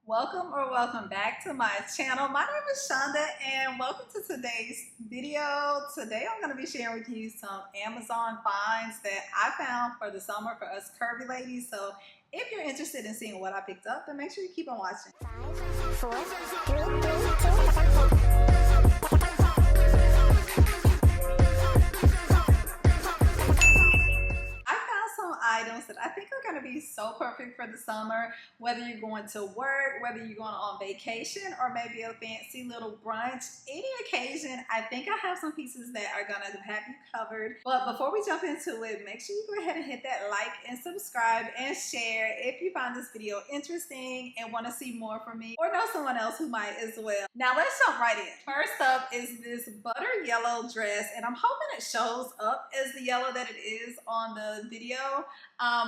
Welcome back to my channel. My name is Shonda and welcome to today's video. Today I'm going to be sharing with you some Amazon finds that I found for the summer for us curvy ladies. So if you're interested in seeing what I picked up, then make sure you keep on watching. 5, 4, 3, 2, Items that I think are going to be so perfect for the summer, whether you're going to work, whether you're going on vacation, or maybe a fancy little brunch, any occasion. I think I have some pieces that are going to have you covered. But before we jump into it, make sure you go ahead and hit that like and subscribe and share if you find this video interesting and want to see more from me or know someone else who might as well. Now let's jump right in. First up is this butter yellow dress, and I'm hoping it shows up as the yellow that it is on the video.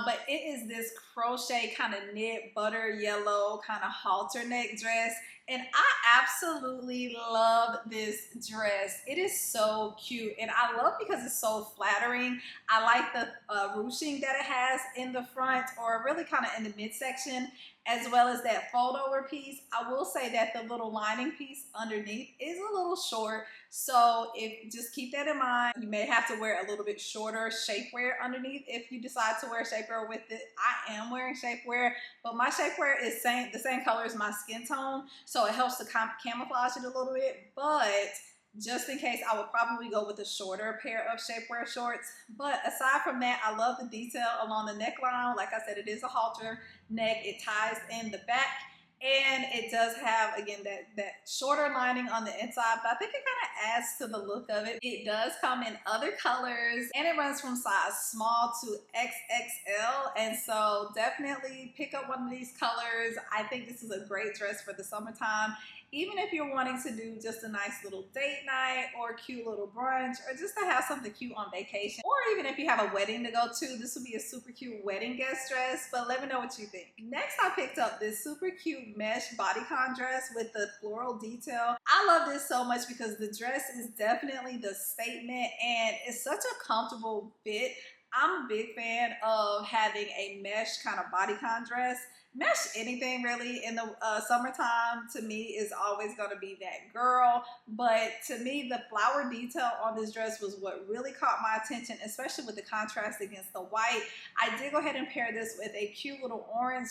But it is this crochet kind of knit butter yellow kind of halter neck dress, and I absolutely love this dress. It is so cute, and I love because it's so flattering. I like the ruching that it has in the front, or really kind of in the midsection, as well as that fold over piece. I will say that the little lining piece underneath is a little short, so just keep that in mind. You may have to wear a little bit shorter shapewear underneath if you decide to wear shapewear with it. I am wearing shapewear, but my shapewear is the same color as my skin tone, so it helps to camouflage it a little bit. But just in case, I would probably go with a shorter pair of shapewear shorts. But aside from that, I love the detail along the neckline. Like I said, it is a halter neck. It ties in the back, and it does have, again, that shorter lining on the inside, but I think it kind of adds to the look of it. It does come in other colors, and it runs from size small to XXL, and so definitely pick up one of these colors. I think this is a great dress for the summertime. Even if you're wanting to do just a nice little date night or a cute little brunch, or just to have something cute on vacation, or even if you have a wedding to go to, this would be a super cute wedding guest dress. But let me know what you think. Next, I picked up this super cute mesh bodycon dress with the floral detail. I love this so much because the dress is definitely the statement, and it's such a comfortable fit. I'm a big fan of having a mesh kind of bodycon dress. Mesh anything really in the summertime to me is always going to be that girl, but to me the flower detail on this dress was what really caught my attention, especially with the contrast against the white. I did go ahead and pair this with a cute little orange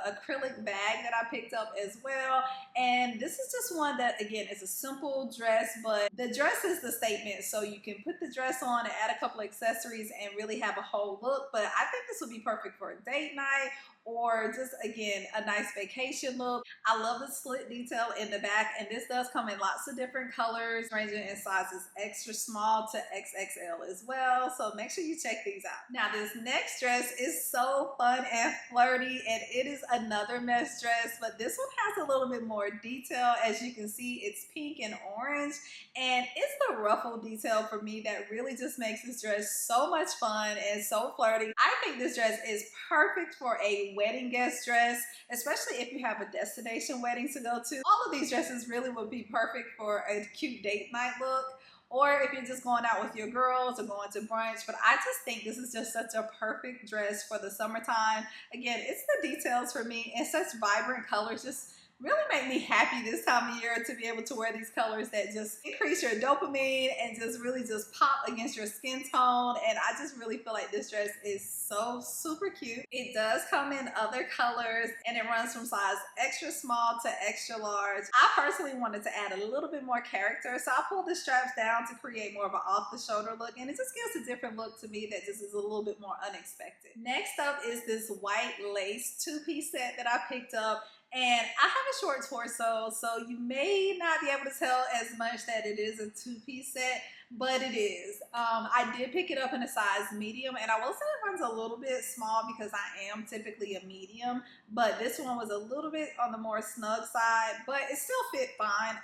acrylic bag that I picked up as well, and this is just one that, again, is a simple dress, but the dress is the statement, so you can put the dress on and add a couple of accessories and really have a whole look. But I think this would be perfect for a date night, or just, again, a nice vacation look. I love the slit detail in the back, and this does come in lots of different colors, ranging in sizes extra small to XXL as well, so make sure you check these out. Now, this next dress is so fun and flirty, and it is another mesh dress, but this one has a little bit more detail. As you can see, it's pink and orange, and it's the ruffle detail for me that really just makes this dress so much fun and so flirty. I think this dress is perfect for a wedding guest dress, especially if you have a destination wedding to go to. All of these dresses really would be perfect for a cute date night look, or if you're just going out with your girls or going to brunch. But I just think this is just such a perfect dress for the summertime. Again, it's the details for me, and such vibrant colors just really make me happy this time of year to be able to wear these colors that just increase your dopamine and just really just pop against your skin tone. And I just really feel like this dress is so super cute. It does come in other colors, and it runs from size extra small to extra large. I personally wanted to add a little bit more character, so I pulled the straps down to create more of an off-the-shoulder look, and it just gives a different look to me that just is a little bit more unexpected. Next up is this white lace two-piece set that I picked up. And I have a short torso, so you may not be able to tell as much that it is a two-piece set, but it is. I did pick it up in a size medium, and I will say it runs a little bit small because I am typically a medium, but this one was a little bit on the more snug side, but it still fit fine.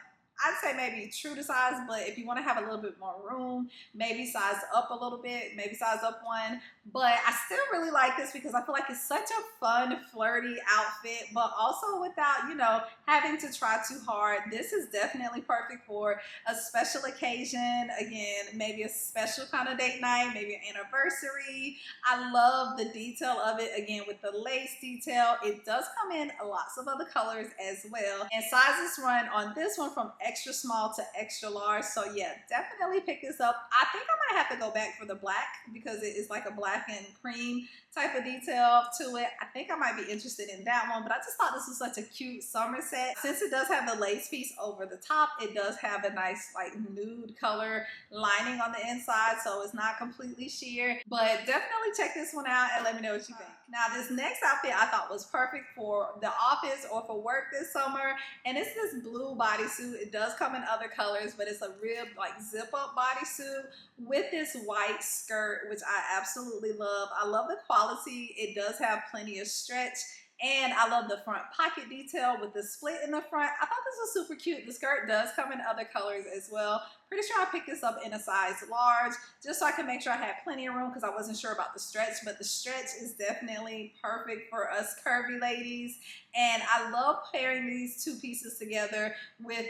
I'd say maybe true to size, but if you want to have a little bit more room, maybe size up a little bit, maybe size up one. But I still really like this because I feel like it's such a fun, flirty outfit, but also without, you know, having to try too hard. This is definitely perfect for a special occasion. Again, maybe a special kind of date night, maybe an anniversary. I love the detail of it. Again, with the lace detail, it does come in lots of other colors as well. And sizes run on this one from extra small to extra large. So yeah, definitely pick this up. I think I might have to go back for the black because it is like a black and cream type of detail to it. I think I might be interested in that one, but I just thought this was such a cute summer set. Since it does have the lace piece over the top, it does have a nice like nude color lining on the inside, so it's not completely sheer. But definitely check this one out and let me know what you think. Now this next outfit I thought was perfect for the office or for work this summer, and it's this blue bodysuit. It does come in other colors, but it's a real like zip up bodysuit with this white skirt, which I absolutely love. I love the quality. It does have plenty of stretch, and I love the front pocket detail with the split in the front. I thought this was super cute. The skirt does come in other colors as well. Pretty sure I picked this up in a size large just so I can make sure I had plenty of room because I wasn't sure about the stretch, but the stretch is definitely perfect for us curvy ladies. And I love pairing these two pieces together with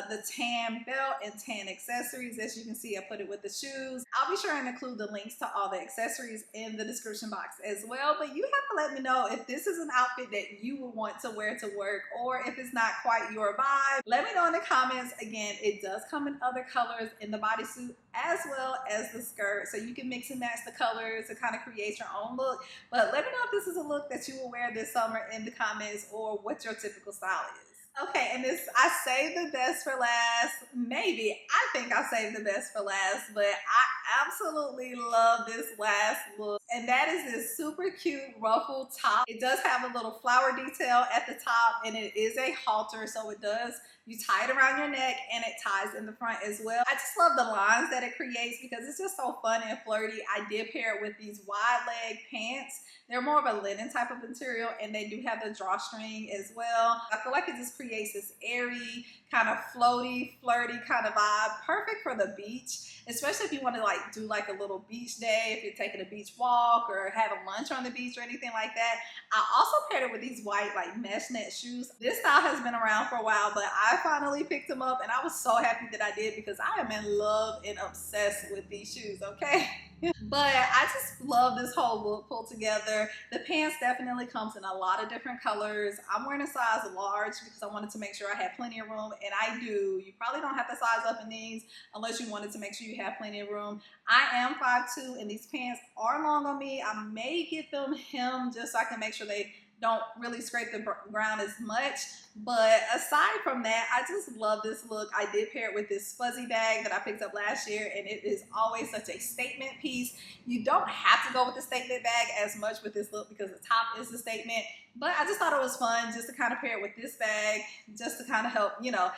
the tan belt and tan accessories. As you can see, I put it with the shoes. I'll be sure to include the links to all the accessories in the description box as well. But you have to let me know if this is an outfit that you would want to wear to work or if it's not quite your vibe. Let me know in the comments. Again, it does come in other colors in the bodysuit as well as the skirt, so you can mix and match the colors to kind of create your own look. But let me know if this is a look that you will wear this summer in the comments or what your typical style is. Okay, and this, I saved the best for last. Maybe, I think I saved the best for last, but I absolutely love this last look. And that is this super cute ruffle top. It does have a little flower detail at the top, and it is a halter, so it does, you tie it around your neck and it ties in the front as well. I just love the lines that it creates because it's just so fun and flirty. I did pair it with these wide leg pants. They're more of a linen type of material, and they do have the drawstring as well. I feel like it just creates this airy, kind of floaty, flirty kind of vibe. Perfect for the beach, especially if you want to like do like a little beach day, if you're taking a beach walk or having lunch on the beach or anything like that. I also paired it with these white like mesh net shoes. This style has been around for a while, but I finally picked them up and I was so happy that I did because I am in love and obsessed with these shoes, okay? But I just love this whole look pulled together. The pants definitely comes in a lot of different colors. I'm wearing a size large because I wanted to make sure I had plenty of room, and I do. You probably don't have to size up in these unless you wanted to make sure you have plenty of room. I am 5'2", and these pants are long on me. I may get them hemmed just so I can make sure they don't really scrape the ground as much. But aside from that, I just love this look. I did pair it with this fuzzy bag that I picked up last year, and it is always such a statement piece. You don't have to go with the statement bag as much with this look because the top is the statement, but I just thought it was fun just to kind of pair it with this bag just to kind of help, you know,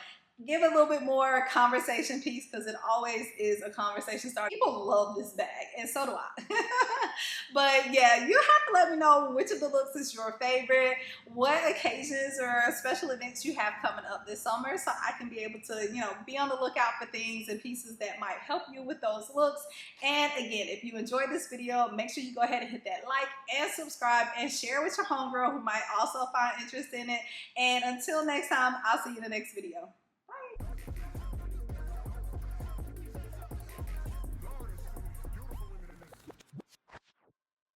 give a little bit more conversation piece because it always is a conversation starter. People love this bag, and so do I. But yeah, you have to let me know which of the looks is your favorite, what occasions or special events you have coming up this summer, so I can be able to, you know, be on the lookout for things and pieces that might help you with those looks. And again, if you enjoyed this video, make sure you go ahead and hit that like and subscribe and share with your homegirl who might also find interest in it. And until next time, I'll see you in the next video.